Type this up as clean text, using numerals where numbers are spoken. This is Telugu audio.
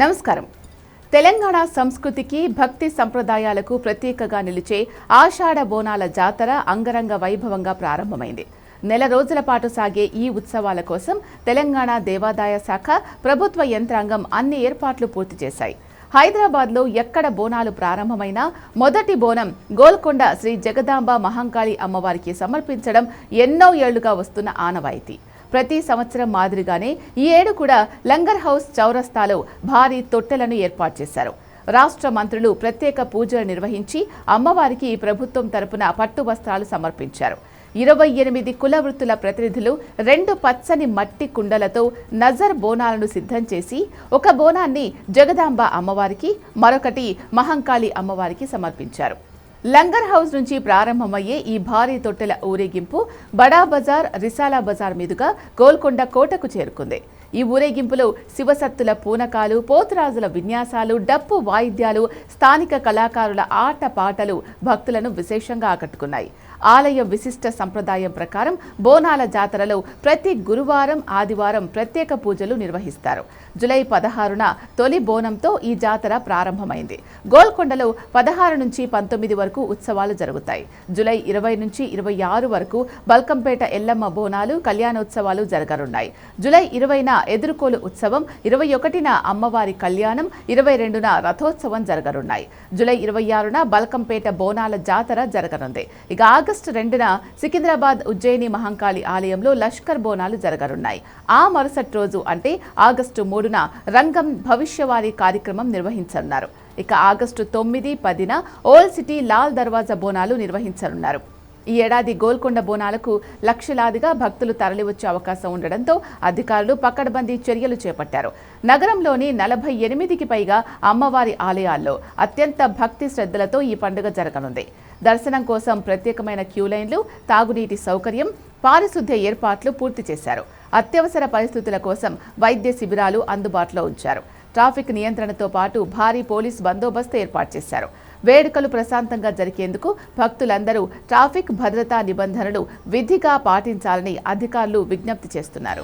నమస్కారం. తెలంగాణ సంస్కృతికి భక్తి సంప్రదాయాలకు ప్రతీకగా నిలిచే ఆషాఢ బోనాల జాతర అంగరంగ వైభవంగా ప్రారంభమైంది. నెల రోజుల పాటు సాగే ఈ ఉత్సవాల కోసం తెలంగాణ దేవాదాయ శాఖ ప్రభుత్వ యంత్రాంగం అన్ని ఏర్పాట్లు పూర్తి చేశాయి. హైదరాబాద్లో ఎక్కడ బోనాలు ప్రారంభమైనా మొదటి బోనం గోల్కొండ శ్రీ జగదాంబ మహంకాళి అమ్మవారికి సమర్పించడం ఎన్నో ఏళ్లుగా వస్తున్న ఆనవాయితీ. ప్రతి సంవత్సరం మాదిరిగానే ఈ ఏడు కూడా లంగర్ హౌస్ చౌరస్తాలో భారీ తొట్టెలను ఏర్పాటు చేశారు. రాష్ట్ర మంత్రులు ప్రత్యేక పూజలు నిర్వహించి అమ్మవారికి ప్రభుత్వం తరపున పట్టు వస్త్రాలు సమర్పించారు. 28 కుల వృత్తుల ప్రతినిధులు 2 పచ్చని మట్టి కుండలతో నజర్ బోనాలను సిద్ధం చేసి ఒక బోనాన్ని జగదాంబ అమ్మవారికి, మరొకటి మహంకాళి అమ్మవారికి సమర్పించారు. లంగర్ హౌస్ నుంచి ప్రారంభమయ్యే ఈ భారీ తొట్టెల ఊరేగింపు బడా బజార్, రిసాలా బజార్ మీదుగా గోల్కొండ కోటకు చేరుకుంది. ఈ ఊరేగింపులో శివసత్తుల పూనకాలు, పోతురాజుల విన్యాసాలు, డప్పు వాయిద్యాలు, స్థానిక కళాకారుల ఆట పాటలు భక్తులను విశేషంగా ఆకట్టుకున్నాయి. ఆలయ విశిష్ట సంప్రదాయం ప్రకారం బోనాల జాతరలో ప్రతి గురువారం, ఆదివారం ప్రత్యేక పూజలు నిర్వహిస్తారు. జూలై 16న తొలి బోనంతో ఈ జాతర ప్రారంభమైంది. గోల్కొండలో 16 నుంచి 19 వరకు ఉత్సవాలు జరుగుతాయి. జూలై 20 నుంచి 26 వరకు బల్కంపేట ఎల్లమ్మ బోనాలు, కళ్యాణోత్సవాలు జరగనున్నాయి. జూలై 20న ఎదుర్కోలు ఉత్సవం, 21న అమ్మవారి కళ్యాణం, 22న రథోత్సవం జరగనున్నాయి. జూలై 26న బల్కంపేట బోనాల జాతర జరగనుంది. ఇక ఆగస్టు 2న సికింద్రాబాద్ ఉజ్జయిని మహంకాళి ఆలయంలో లష్కర్ బోనాలు జరగనున్నాయి. ఆ మరుసటి రోజు అంటే ఆగస్టు 3న రంగం భవిష్యవాణి కార్యక్రమం నిర్వహించనున్నారు. ఇక ఆగస్టు 9, 10న ఓల్డ్ సిటీ లాల్ దర్వాజా బోనాలు నిర్వహించనున్నారు. ఈ ఏడాది గోల్కొండ బోనాలకు లక్షలాదిగా భక్తులు తరలివచ్చే అవకాశం ఉండడంతో అధికారులు పకడ్బందీ చర్యలు చేపట్టారు. నగరంలోని 48కి పైగా అమ్మవారి ఆలయాల్లో అత్యంత భక్తి శ్రద్ధలతో ఈ పండుగ జరగనుంది. దర్శనం కోసం ప్రత్యేకమైన క్యూలైన్లు, తాగునీటి సౌకర్యం, పారిశుద్ధ్య ఏర్పాట్లు పూర్తి చేశారు. అత్యవసర పరిస్థితుల కోసం వైద్య శిబిరాలు అందుబాటులో ఉంచారు. ట్రాఫిక్ నియంత్రణతో పాటు భారీ పోలీస్ బందోబస్తు ఏర్పాటు చేశారు. వేడుకలు ప్రశాంతంగా జరిగేందుకు భక్తులందరూ ట్రాఫిక్ భద్రతా నిబంధనలు విధిగా పాటించాలని అధికారులు విజ్ఞప్తి చేస్తున్నారు.